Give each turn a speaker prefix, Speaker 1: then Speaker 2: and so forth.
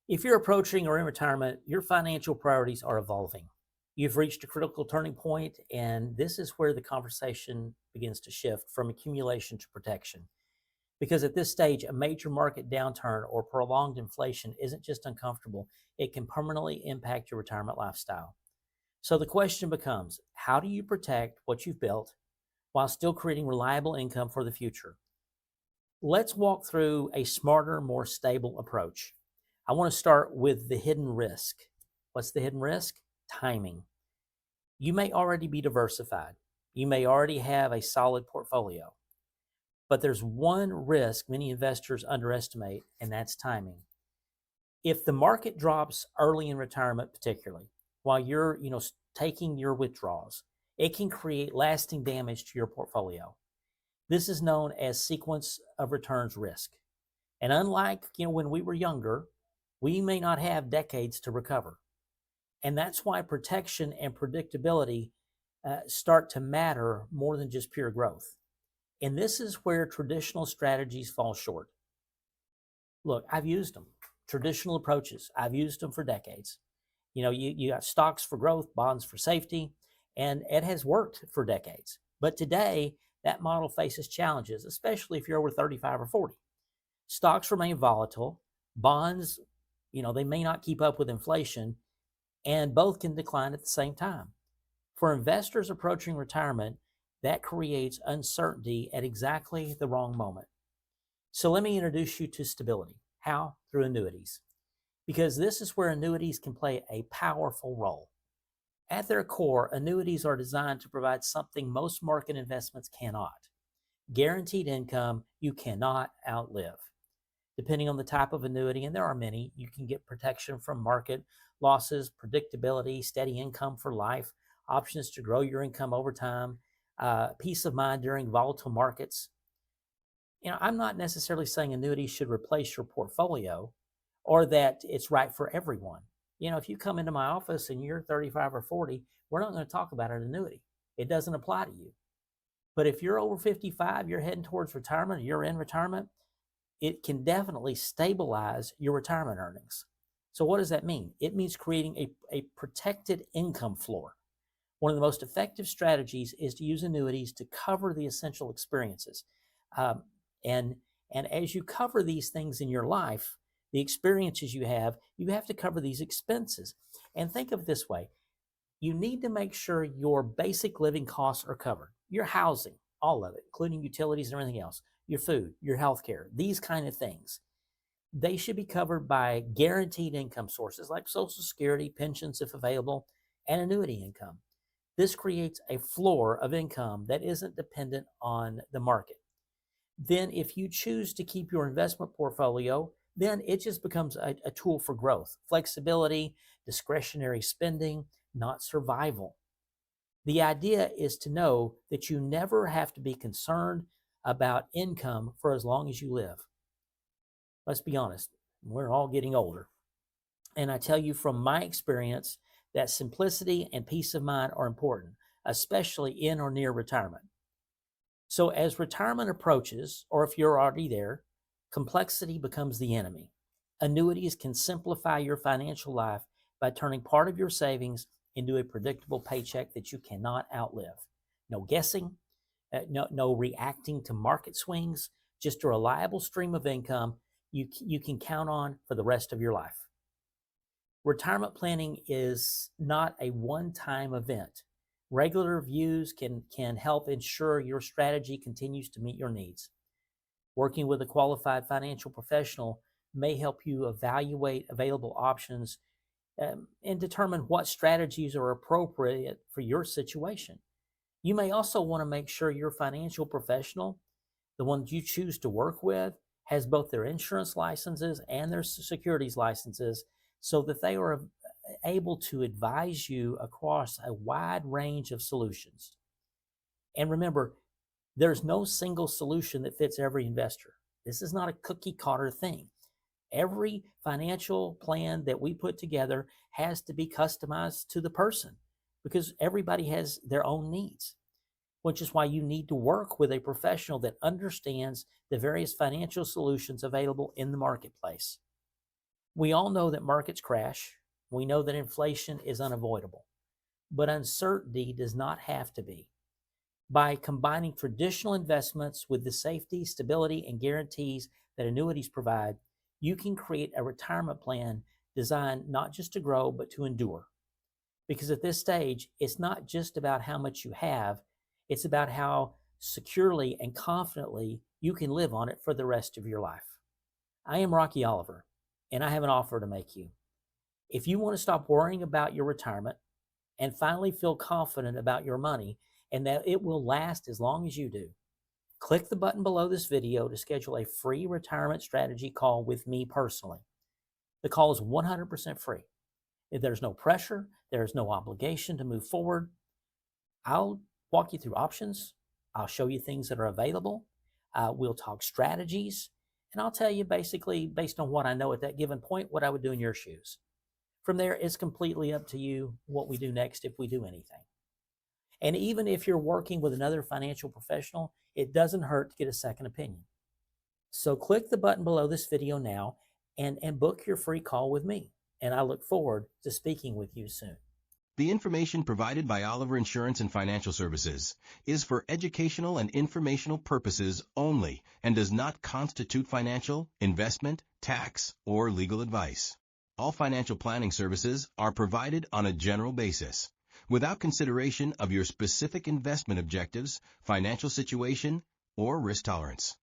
Speaker 1: If you're approaching or in retirement, your financial priorities are evolving. You've reached a critical turning point, and this is where the conversation begins to shift from accumulation to protection. Because at this stage, a major market downturn or prolonged inflation isn't just uncomfortable, it can permanently impact your retirement lifestyle. So the question becomes, how do you protect what you've built while still creating reliable income for the future? Let's walk through a smarter, more stable approach. I want to start with the hidden risk. What's the hidden risk? Timing. You may already be diversified. You may already have a solid portfolio, but there's one risk many investors underestimate, and that's timing. If the market drops early in retirement, particularly while you're, taking your withdrawals, it can create lasting damage to your portfolio. This is known as sequence of returns risk. And unlike, when we were younger, we may not have decades to recover. And that's why protection and predictability start to matter more than just pure growth. And this is where traditional strategies fall short. Look, I've used them. Traditional approaches, I've used them for decades. You got stocks for growth, bonds for safety, and it has worked for decades. But today, that model faces challenges, especially if you're over 35 or 40. Stocks remain volatile. Bonds, they may not keep up with inflation, and both can decline at the same time. For investors approaching retirement, that creates uncertainty at exactly the wrong moment. So let me introduce you to stability. How? Through annuities. Because this is where annuities can play a powerful role. At their core, annuities are designed to provide something most market investments cannot: guaranteed income you cannot outlive. Depending on the type of annuity, and there are many, you can get protection from market losses, predictability, steady income for life, options to grow your income over time, peace of mind during volatile markets. I'm not necessarily saying annuities should replace your portfolio or that it's right for everyone. If you come into my office and you're 35 or 40, we're not going to talk about an annuity. It doesn't apply to you. But if you're over 55, you're heading towards retirement, you're in retirement, it can definitely stabilize your retirement earnings. So what does that mean? It means creating a protected income floor. One of the most effective strategies is to use annuities to cover the essential experiences. Um, and, and as you cover these things in your life, the experiences you have to cover these expenses. And think of it this way. You need to make sure your basic living costs are covered. Your housing, all of it, including utilities and everything else, your food, your health care, these kind of things. They should be covered by guaranteed income sources like Social Security, pensions if available, and annuity income. This creates a floor of income that isn't dependent on the market. Then if you choose to keep your investment portfolio, then it just becomes a tool for growth, flexibility, discretionary spending, not survival. The idea is to know that you never have to be concerned about income for as long as you live. Let's be honest, we're all getting older. And I tell you from my experience that simplicity and peace of mind are important, especially in or near retirement. So as retirement approaches, or if you're already there, complexity becomes the enemy. Annuities can simplify your financial life by turning part of your savings into a predictable paycheck that you cannot outlive. No guessing, no reacting to market swings, just a reliable stream of income you can count on for the rest of your life. Retirement planning is not a one-time event. Regular reviews can help ensure your strategy continues to meet your needs. Working with a qualified financial professional may help you evaluate available options and determine what strategies are appropriate for your situation. You may also want to make sure your financial professional, the one you choose to work with, has both their insurance licenses and their securities licenses so that they are able to advise you across a wide range of solutions. And remember, there's no single solution that fits every investor. This is not a cookie cutter thing. Every financial plan that we put together has to be customized to the person because everybody has their own needs, which is why you need to work with a professional that understands the various financial solutions available in the marketplace. We all know that markets crash. We know that inflation is unavoidable, but uncertainty does not have to be. By combining traditional investments with the safety, stability, and guarantees that annuities provide, you can create a retirement plan designed not just to grow, but to endure. Because at this stage, it's not just about how much you have, it's about how securely and confidently you can live on it for the rest of your life. I am Rocky Oliver, and I have an offer to make you. If you want to stop worrying about your retirement and finally feel confident about your money and that it will last as long as you do, click the button below this video to schedule a free retirement strategy call with me personally. The call is 100% free. There's no pressure, there's no obligation to move forward. I'll walk you through options. I'll show you things that are available. We'll talk strategies, and I'll tell you basically, based on what I know at that given point, what I would do in your shoes. From there, it's completely up to you what we do next, if we do anything. And even if you're working with another financial professional, it doesn't hurt to get a second opinion. So click the button below this video now and book your free call with me. And I look forward to speaking with you soon.
Speaker 2: The information provided by Oliver Insurance and Financial Services is for educational and informational purposes only and does not constitute financial, investment, tax, or legal advice. All financial planning services are provided on a general basis, without consideration of your specific investment objectives, financial situation, or risk tolerance.